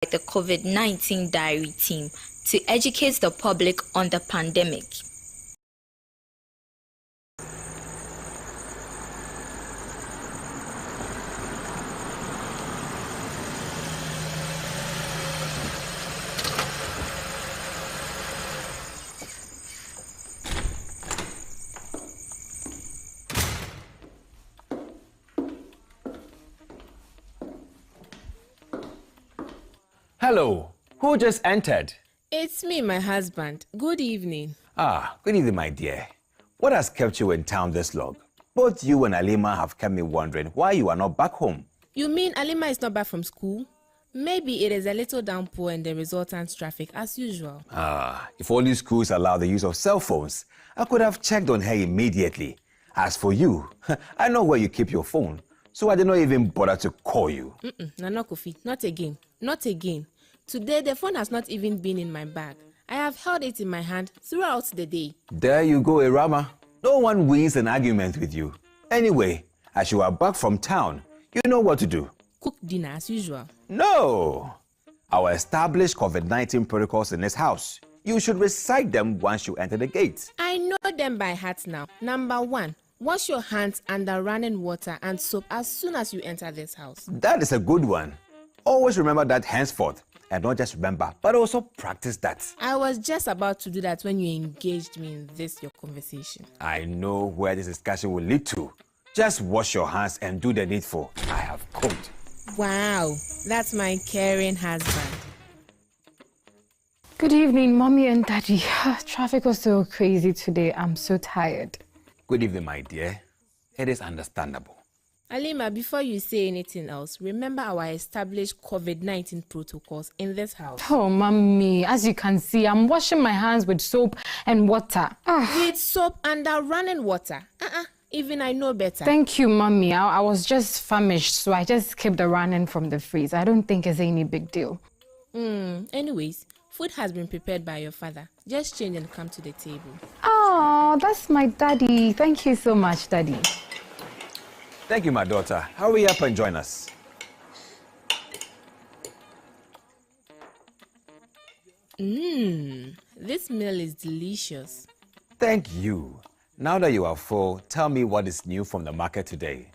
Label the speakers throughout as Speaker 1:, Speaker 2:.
Speaker 1: the COVID-19 Diary team to educate the public on the pandemic.
Speaker 2: Hello, who just entered?
Speaker 3: It's me, my husband. Good evening.
Speaker 2: Good evening, my dear. What has kept you in town this long? Both you and Alima have kept me wondering why you are not back home.
Speaker 3: You mean Alima is not back from school? Maybe it is a little downpour and the resultant traffic as usual.
Speaker 2: If only schools allow the use of cell phones, I could have checked on her immediately. As for you, I know where you keep your phone, so I did not even bother to call you.
Speaker 3: Nana Kofi, not again. Not again. Today, the phone has not even been in my bag. I have held it in my hand throughout the day.
Speaker 2: There you go, Irama. No one wins an argument with you. Anyway, as you are back from town, you know what to do.
Speaker 3: Cook dinner as usual.
Speaker 2: No! Our established COVID-19 protocols in this house. You should recite them once you enter the gate.
Speaker 3: I know them by heart now. Number 1, wash your hands under running water and soap as soon as you enter this house.
Speaker 2: That is a good one. Always remember that henceforth. And not just remember, but also practice that.
Speaker 3: I was just about to do that when you engaged me in your conversation.
Speaker 2: I know where this discussion will lead to. Just wash your hands and do the needful. I have cooked.
Speaker 3: Wow, that's my caring husband.
Speaker 4: Good evening, Mommy and Daddy. Traffic was so crazy today. I'm so tired.
Speaker 2: Good evening, my dear. It is understandable.
Speaker 3: Alima, before you say anything else, remember our established COVID-19 protocols in this house.
Speaker 4: Oh, Mommy, as you can see, I'm washing my hands with soap and water.
Speaker 3: With soap under running water? Even I know better.
Speaker 4: Thank you, Mommy. I was just famished, so I just kept the running from the freeze. I don't think it's any big deal.
Speaker 3: Anyways, food has been prepared by your father. Just change and come to the table.
Speaker 4: Oh, that's my daddy. Thank you so much, Daddy.
Speaker 2: Thank you, my daughter. Hurry up and join us.
Speaker 3: This meal is delicious.
Speaker 2: Thank you. Now that you are full, tell me what is new from the market today.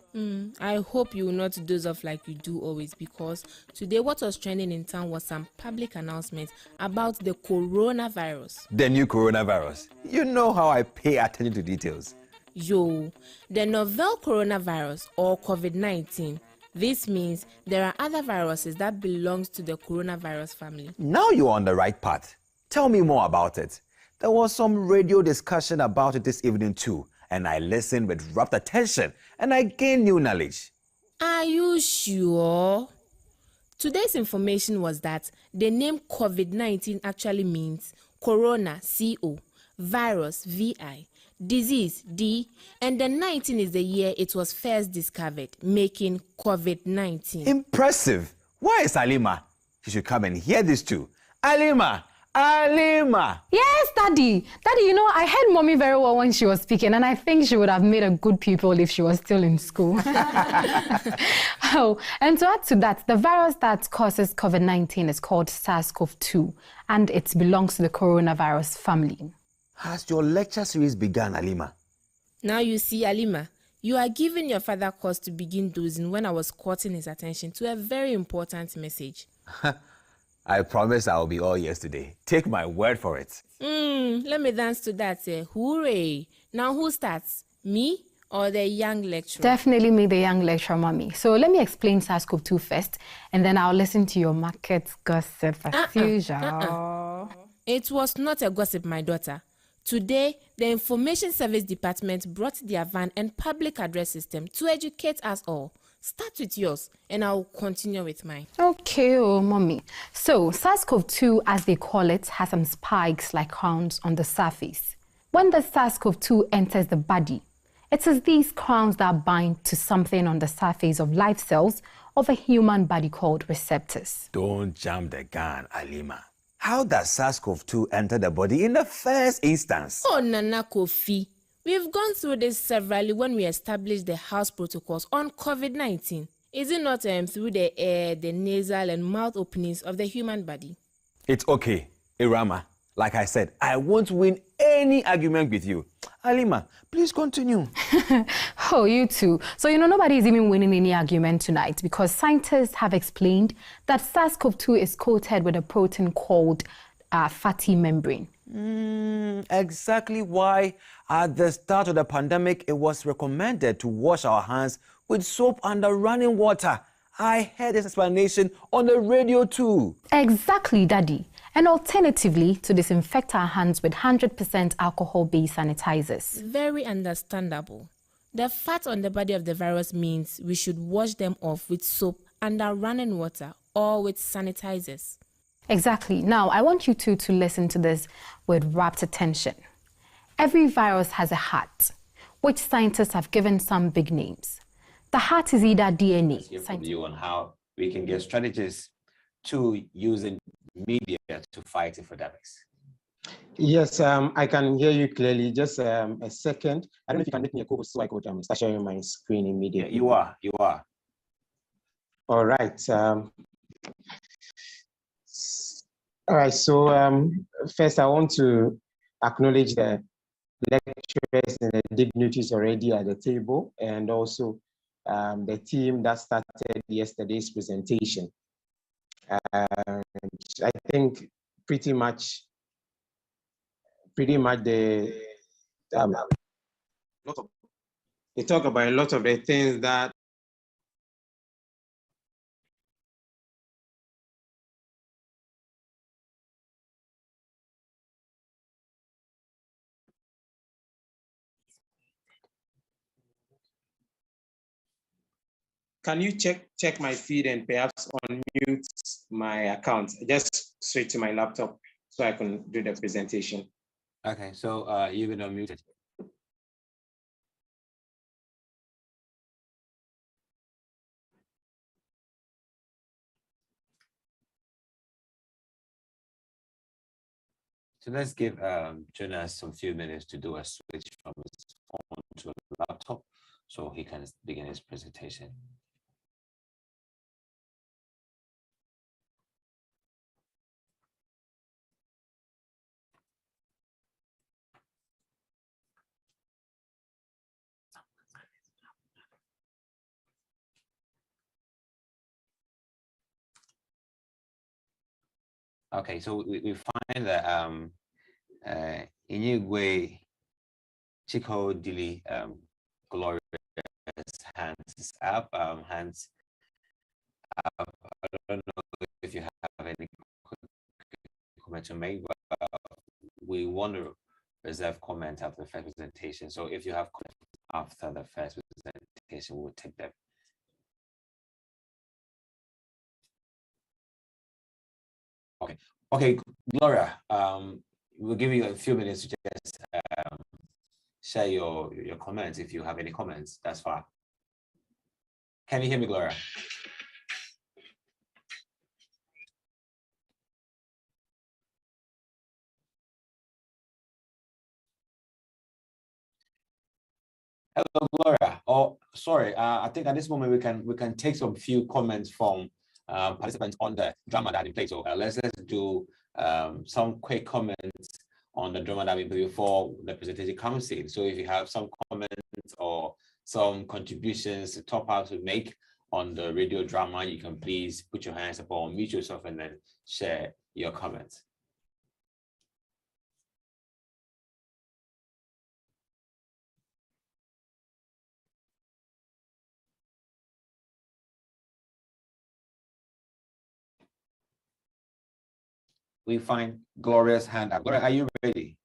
Speaker 3: I hope you will not doze off like you do always, because today what was trending in town was some public announcements about the coronavirus.
Speaker 2: The new coronavirus. You know how I pay attention to details.
Speaker 3: The novel coronavirus or COVID-19. This means there are other viruses that belong to the coronavirus family.
Speaker 2: Now you're on the right path. Tell me more about it. There was some radio discussion about it this evening too, and I listened with rapt attention and I gained new knowledge.
Speaker 3: Are you sure? Today's information was that the name COVID-19 actually means corona, CO, virus, VI, disease, D, and the 19 is the year it was first discovered, making COVID-19.
Speaker 2: Impressive. Where is Alima? She should come and hear this too. Alima! Alima!
Speaker 4: Yes, Daddy. Daddy, you know, I heard Mommy very well when she was speaking, and I think she would have made a good pupil if she was still in school. Oh, and to add to that, the virus that causes COVID-19 is called SARS-CoV-2, and it belongs to the coronavirus family.
Speaker 2: Has your lecture series begun, Alima?
Speaker 3: Now you see, Alima, you are giving your father cause to begin dozing when I was courting his attention to a very important message.
Speaker 2: I promise I'll be all ears today. Take my word for it.
Speaker 3: Let me dance to that. Hooray! Now who starts? Me or the young lecturer?
Speaker 4: Definitely me, the young lecturer, Mommy. So let me explain SARS-CoV-2 first, and then I'll listen to your market gossip as usual.
Speaker 3: It was not a gossip, my daughter. Today, the Information Service Department brought their van and public address system to educate us all. Start with yours, and I'll continue with mine.
Speaker 4: Okay, Mommy. So, SARS-CoV-2, as they call it, has some spikes like crowns on the surface. When the SARS-CoV-2 enters the body, it is these crowns that bind to something on the surface of live cells of a human body called receptors.
Speaker 2: Don't jump the gun, Alima. How does SARS-CoV-2 enter the body in the first instance?
Speaker 3: Oh, Nana Kofi. We've gone through this severally when we established the house protocols on COVID-19. Is it not through the air, the nasal and mouth openings of the human body?
Speaker 2: It's okay, Irama. Like I said, I won't win any argument with you. Halima, please continue.
Speaker 4: Oh, you too. So, nobody is even winning any argument tonight because scientists have explained that SARS-CoV-2 is coated with a protein called fatty membrane.
Speaker 2: Exactly why at the start of the pandemic, it was recommended to wash our hands with soap under running water. I heard this explanation on the radio too.
Speaker 4: Exactly, Daddy. And alternatively, to disinfect our hands with 100% alcohol-based sanitizers.
Speaker 3: Very understandable. The fat on the body of the virus means we should wash them off with soap under running water or with sanitizers.
Speaker 4: Exactly. Now, I want you two to listen to this with rapt attention. Every virus has a heart, which scientists have given some big names. The heart is either DNA.
Speaker 5: Hear from you on how we can get strategies to using media to fight infodemics.
Speaker 6: Yes, I can hear you clearly. Just a second. I don't know if you can make me a co-host so I could start sharing my screen immediately.
Speaker 5: You are.
Speaker 6: All right. All right. So first, I want to acknowledge the lecturers and the dignitaries already at the table, and also the team that started yesterday's presentation. And I think pretty much the they talk about a lot of the things that Can you check my feed and perhaps unmute my account? Just straight to my laptop so I can do the presentation.
Speaker 5: Okay, so you've been unmuted. So let's give Jonas some few minutes to do a switch from his phone to a laptop so he can begin his presentation. Okay, so we find that Inigwe Chico Dili Gloria's hands is up, hands up. I don't know if you have any comment to make, but we want to reserve comment after the first presentation. So if you have comments after the first presentation, we'll take them. Okay, Gloria, we'll give you a few minutes to just share your comments. If you have any comments, that's fine. Can you hear me, Gloria? Hello, Gloria. Oh, sorry. I think at this moment we can take some few comments from participants on the drama that we played. So let's do some quick comments on the drama that we played before the presentation comes in. So if you have some comments or some contributions to top up to make on the radio drama, you can please put your hands up or mute yourself and then share your comments. We find Gloria's hand up. Gloria, are you ready?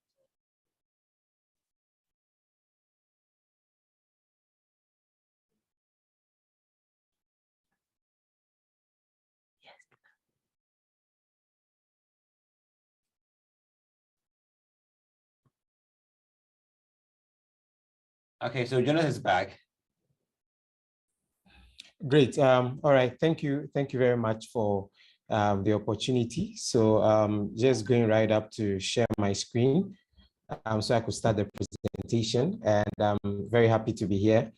Speaker 5: Yes. Okay, so Jonas is back.
Speaker 6: Great. All right. Thank you. Thank you very much for the opportunity. So just going right up to share my screen so I could start the presentation. And I'm very happy to be here.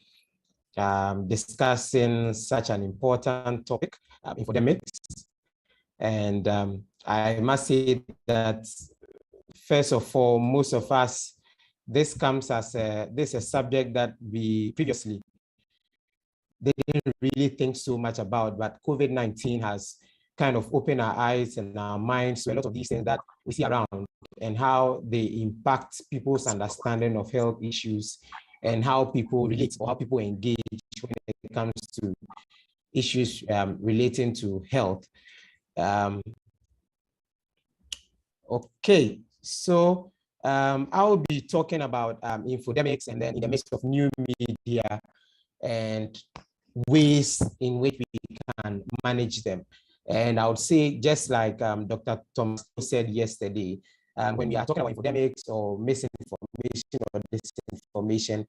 Speaker 6: discussing such an important topic, infodemics. And I must say that, first of all, most of us, this comes as this is a subject that we previously didn't really think so much about, but COVID-19 has kind of opened our eyes and our minds to a lot of these things that we see around and how they impact people's understanding of health issues and how people relate or how people engage when it comes to issues relating to health. Okay, so I'll be talking about infodemics, and then in the midst of new media and ways in which we can manage them. And I would say, just like Dr. Thomas said yesterday, when we are talking about infodemics or misinformation or disinformation,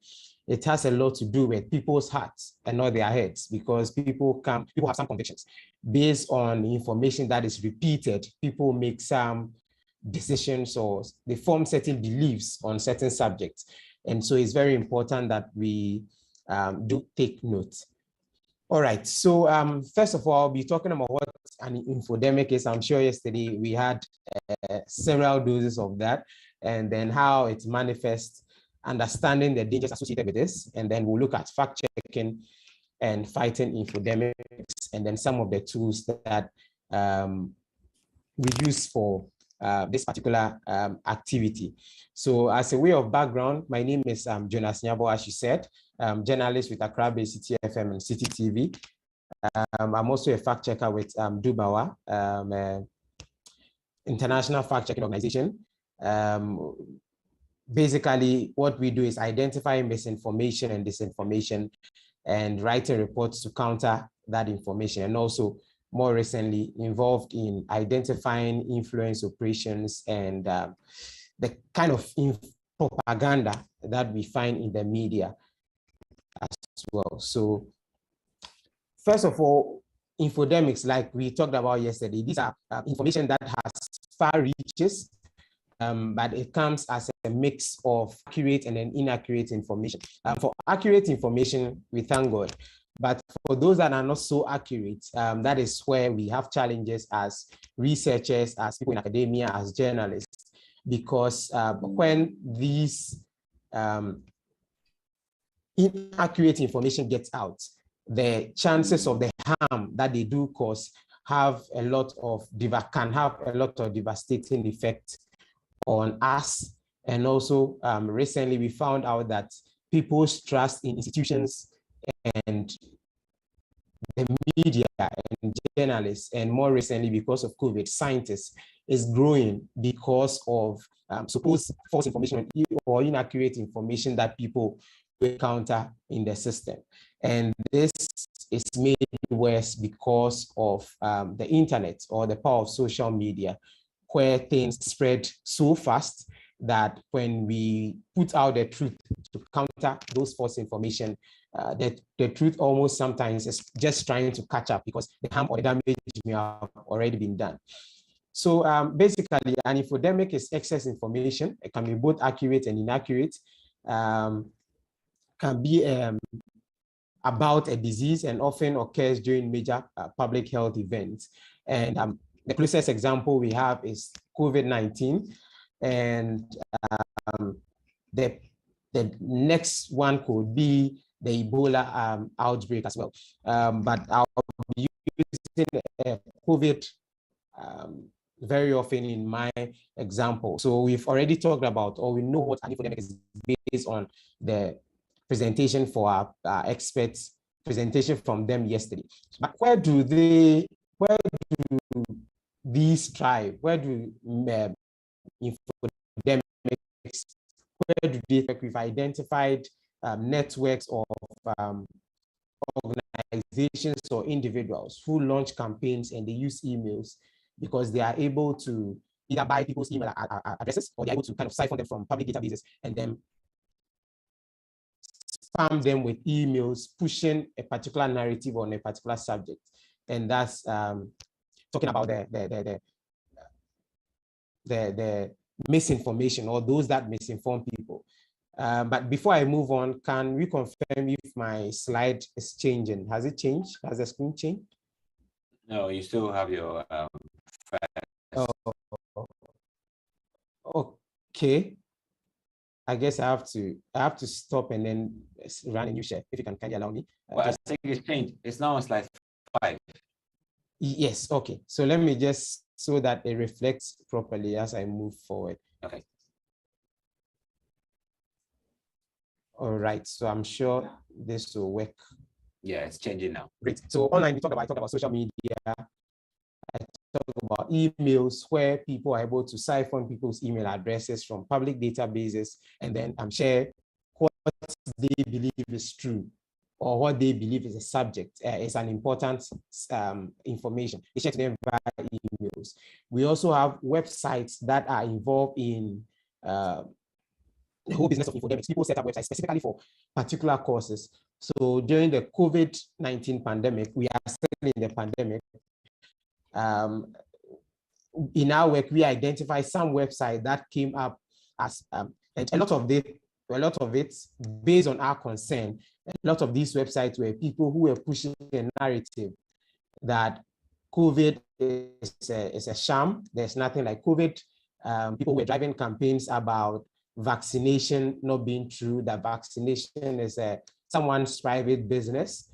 Speaker 6: it has a lot to do with people's hearts and not their heads, because people have some convictions. Based on information that is repeated, people make some decisions or they form certain beliefs on certain subjects. And so it's very important that we do take note. All right, so first of all, I'll be talking about what an infodemic is. I'm sure yesterday we had several doses of that, and then how it manifests, understanding the dangers associated with this, and then we'll look at fact-checking and fighting infodemics, and then some of the tools that we use for this particular activity. So as a way of background, my name is Jonas Nyabo, as you said, journalist with Accra-based City FM and City TV. I'm also a fact checker with Dubawa, international fact checking organization. Basically, what we do is identify misinformation and disinformation and writing reports to counter that information, and also more recently involved in identifying influence operations and the kind of propaganda that we find in the media as well. So first of all, infodemics, like we talked about yesterday, these are information that has far reaches, but it comes as a mix of accurate and then inaccurate information. For accurate information, we thank God. But for those that are not so accurate, that is where we have challenges as researchers, as people in academia, as journalists, because when these inaccurate information gets out, the chances of the harm that they do cause can have a lot of devastating effects on us. And also recently we found out that people's trust in institutions and the media and journalists, and more recently because of COVID, scientists, is growing because of supposed false information or inaccurate information that people encounter in the system. And this is made worse because of the internet or the power of social media, where things spread so fast that when we put out the truth to counter those false information, the truth almost sometimes is just trying to catch up because the harm or the damage may have already been done. So basically, an infodemic is excess information. It can be both accurate and inaccurate. Can be about a disease and often occurs during major public health events. And the closest example we have is COVID-19. And the next one could be the Ebola outbreak as well. But I'll be using COVID very often in my example. So we've already talked about, or we know what an infodemic is based on the presentation for our experts, presentation from them yesterday. But where do these thrive? Where do infodemics, where do they work? We've identified networks of organizations or individuals who launch campaigns and they use emails because they are able to either buy people's email addresses, or they're able to kind of siphon them from public databases and then spam them with emails pushing a particular narrative on a particular subject. And that's talking about the misinformation, or those that misinform people. But before I move on, can we confirm if my slide is changing? Has it changed? Has the screen changed?
Speaker 5: No, you still have your
Speaker 6: Okay. I guess I have to stop and then run a new share. If you can kindly allow me.
Speaker 5: Well, I think it's changed. It's now on slide 5.
Speaker 6: Yes, okay. So let me just so that it reflects properly as I move forward.
Speaker 5: Okay.
Speaker 6: All right. So I'm sure this will work.
Speaker 5: Yeah, it's changing now.
Speaker 6: Great. So online, I talk about social media. I talk about emails where people are able to siphon people's email addresses from public databases and then share what they believe is true or what they believe is a subject. Is an important information. They share to them via emails. We also have websites that are involved in the whole business of infodemics. People set up websites specifically for particular courses. So during the COVID-19 pandemic, we are still in the pandemic. In our work, we identify some website that came up as and a lot of it based on our concern. A lot of these websites were people who were pushing a narrative that COVID is a sham. There's nothing like COVID. People were driving campaigns about vaccination not being true, that vaccination is someone's private business.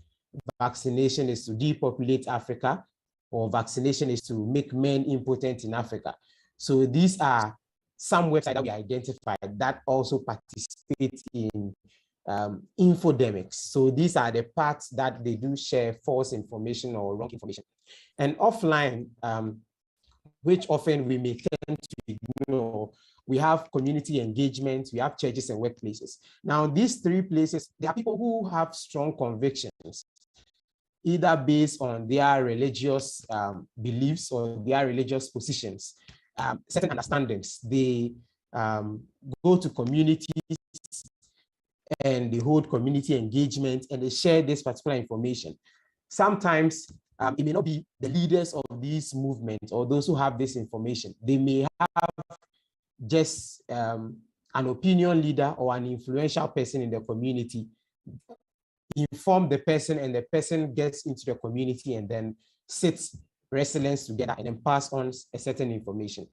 Speaker 6: Vaccination is to depopulate Africa, or vaccination is to make men impotent in Africa. So these are some websites that we identified that also participate in infodemics. So these are the parts that they do share false information or wrong information. And offline, which often we may tend to ignore, we have community engagement, we have churches and workplaces. Now, these three places, there are people who have strong convictions, either based on their religious beliefs or their religious positions, certain understandings. They go to communities and they hold community engagement and they share this particular information. Sometimes it may not be the leaders of these movements or those who have this information. They may have just an opinion leader or an influential person in the community inform the person, and the person gets into the community and then sits residents together and then pass on a certain information.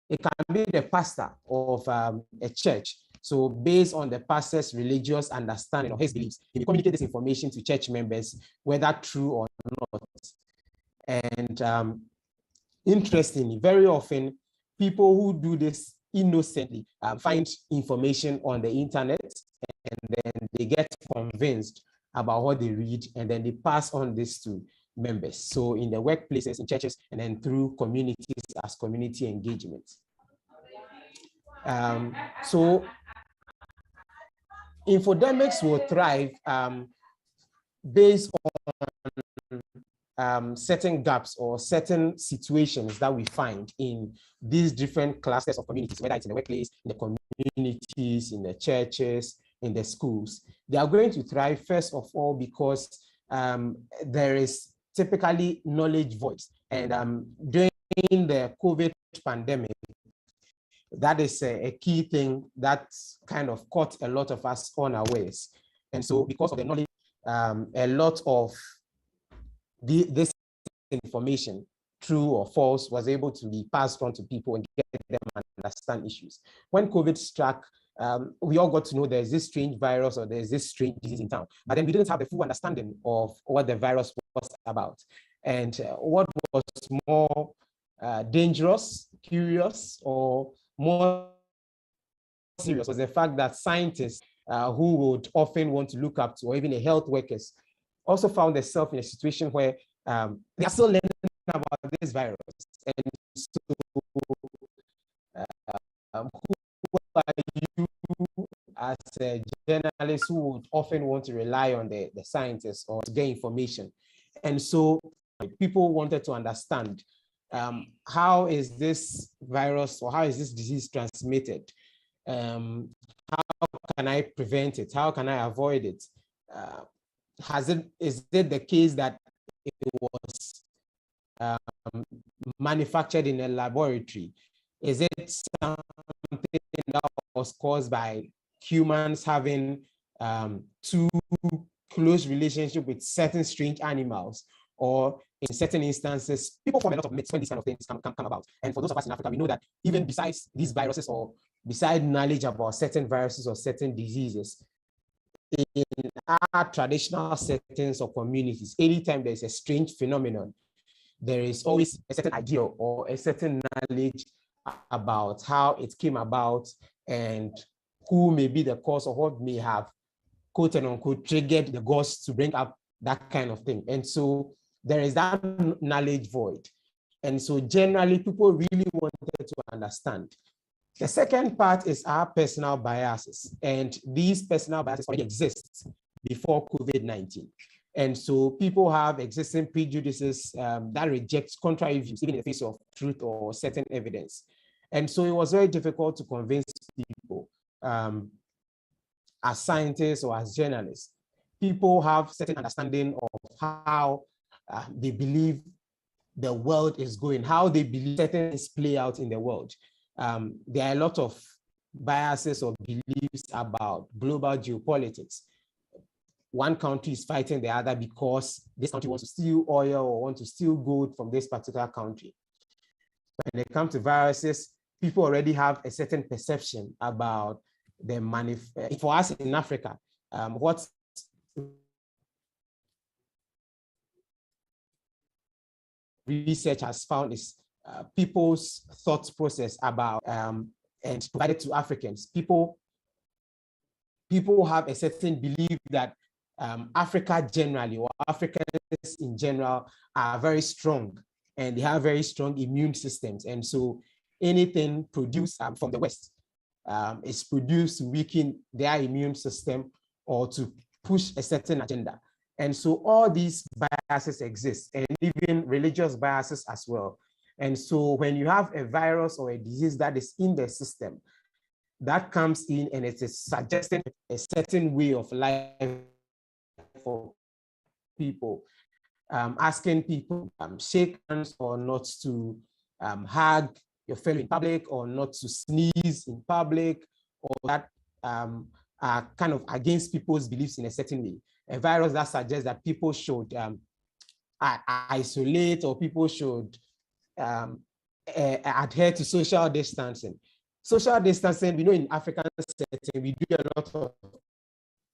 Speaker 6: It can be the pastor of a church. So based on the pastor's religious understanding or his beliefs, he will communicate this information to church members, whether true or not. And interestingly, very often, people who do this innocently find information on the internet, and then they get convinced about what they read, and then they pass on this to members. So in the workplaces, in churches, and then through communities as community engagement. So infodemics will thrive based on certain gaps or certain situations that we find in these different clusters of communities, whether it's in the workplace, in the communities, in the churches, in the schools. They are going to thrive, first of all, because there is typically knowledge voice. And during the COVID pandemic, that is a key thing that kind of caught a lot of us unawares. And so because of the knowledge, a lot of this information, true or false, was able to be passed on to people and get them understand issues. When COVID struck, we all got to know there's this strange virus or there's this strange disease in town, but then we didn't have the full understanding of what the virus was about. And what was more dangerous, curious, or more serious was the fact that scientists who would often want to look up to, or even the health workers, also found themselves in a situation where they are still learning about this virus. And so who are you as a journalist who would often want to rely on the scientists or to get information? And so people wanted to understand how is this virus or how is this disease transmitted? How can I prevent it? How can I avoid it? Is it the case that it was manufactured in a laboratory? Is it something that was caused by humans having too close relationship with certain strange animals, or in certain instances, people form a lot of myths when these kind of things come about. And for those of us in Africa, we know that even besides these viruses, or beside knowledge about certain viruses or certain diseases, in our traditional settings or communities, anytime there's a strange phenomenon, there is always a certain idea or a certain knowledge about how it came about and who may be the cause, or what may have, quote and unquote, triggered the gods to bring up that kind of thing. And so there is that knowledge void. And so generally people really wanted to understand. The second part is our personal biases. And these personal biases already exist before COVID-19. And so people have existing prejudices that reject contrary views, even in the face of truth or certain evidence. And so it was very difficult to convince people, as scientists or as journalists. People have certain understanding of how they believe the world is going, how they believe certain things play out in the world. There are a lot of biases or beliefs about global geopolitics. One country is fighting the other because this country wants to steal oil or want to steal gold from this particular country. When it comes to viruses, people already have a certain perception about the for us in Africa, what research has found is people's thought process about and provided to Africans. People have a certain belief that Africa generally, or Africans in general, are very strong and they have very strong immune systems. And so anything produced from the West is produced to weaken their immune system or to push a certain agenda. And so all these biases exist, and even religious biases as well. And so when you have a virus or a disease that is in the system, that comes in and it is suggesting a certain way of life for people, asking people shake hands or not to hug your fellow in public, or not to sneeze in public, or that are kind of against people's beliefs in a certain way. A virus that suggests that people should isolate, or people should adhere to social distancing. Social distancing, we know in African setting, we do a lot of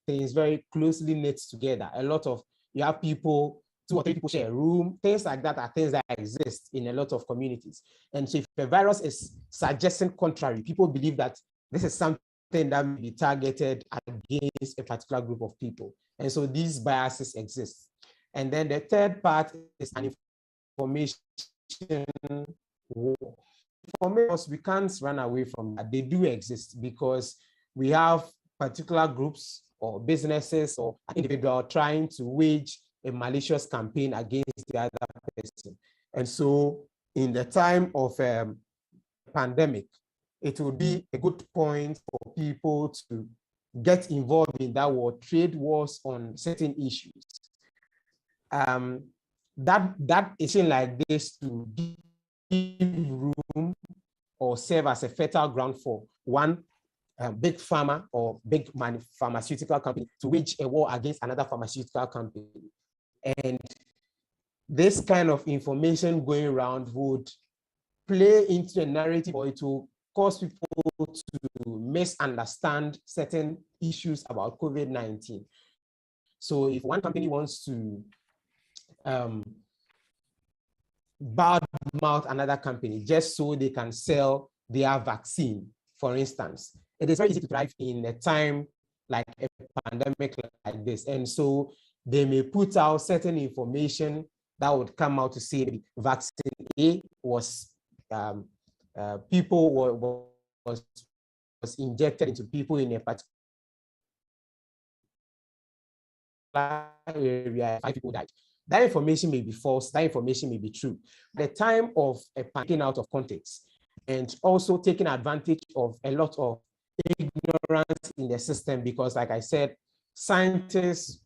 Speaker 6: things very closely knit together. A lot of, you have people, 2 or 3 people share a room, things like that are things that exist in a lot of communities. And so if a virus is suggesting contrary, people believe that this is something that may be targeted against a particular group of people. And so these biases exist. And then the third part is an information war. Information, we can't run away from that. They do exist because we have particular groups or businesses or individuals trying to wage a malicious campaign against the other person. And so in the time of pandemic, it would be a good point for people to get involved in that war, trade wars on certain issues. That isn't like this to give room or serve as a fertile ground for one big pharma or big pharmaceutical company to wage a war against another pharmaceutical company. And this kind of information going around would play into a narrative, or it will cause people to misunderstand certain issues about COVID-19. So if one company wants to badmouth another company just so they can sell their vaccine, for instance, it is very easy to thrive in a time like a pandemic like this. And so they may put out certain information that would come out to say maybe vaccine A was was injected into people in a particular area, 5 people died. That information may be false, that information may be true. The time of a taking out of context and also taking advantage of a lot of ignorance in the system, because like I said, scientists